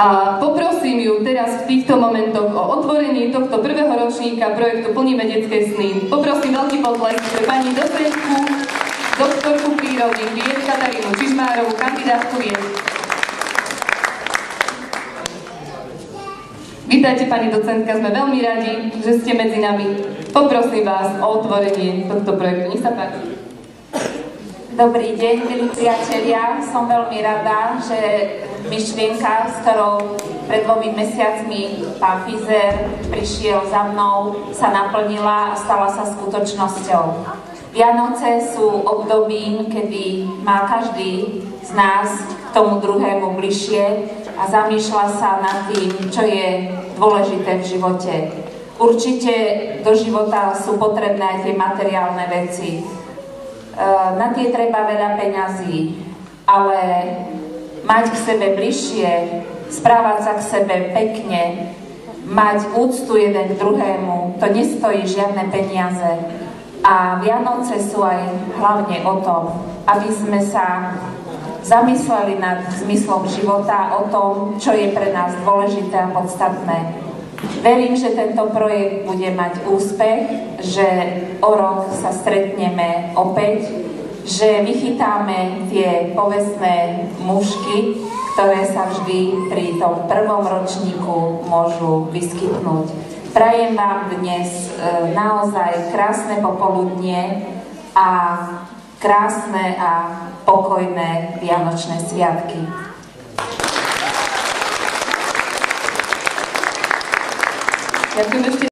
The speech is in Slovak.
A poprosím ju teraz v týchto momentoch o otvorení tohto prvého ročníka projektu Plníme detské sny. Poprosím veľký potlesk pre pani docentku, doktorku prírodných vied Katarínu Čižmárovú, kandidátku vied. Vítajte, pani docentka, sme veľmi radi, že ste medzi nami. Poprosím vás o otvorenie tohto projektu. Nech sa páči. Dobrý deň, milí priatelia. Som veľmi rada, že myšlienka, s ktorou pred 2 mesiacmi pán Fizer prišiel za mnou, sa naplnila a stala sa skutočnosťou. Vianoce sú obdobím, kedy má každý z nás k tomu druhému bližšie a zamýšľa sa nad tým, čo je dôležité v živote. Určite do života sú potrebné aj tie materiálne veci. Na tie treba veľa peňazí, ale mať k sebe bližšie, správať sa k sebe pekne, mať úctu jeden k druhému, to nestojí žiadne peniaze. A Vianoce sú aj hlavne o tom, aby sme sa zamysleli nad zmyslom života, o tom, čo je pre nás dôležité a podstatné. Verím, že tento projekt bude mať úspech, že o rok sa stretneme opäť, že vychytáme tie povestné mušky, ktoré sa vždy pri tom prvom ročníku môžu vyskytnúť. Prajem vám dnes naozaj krásne popoludnie a krásne a pokojné vianočné sviatky. Ďakujem ešte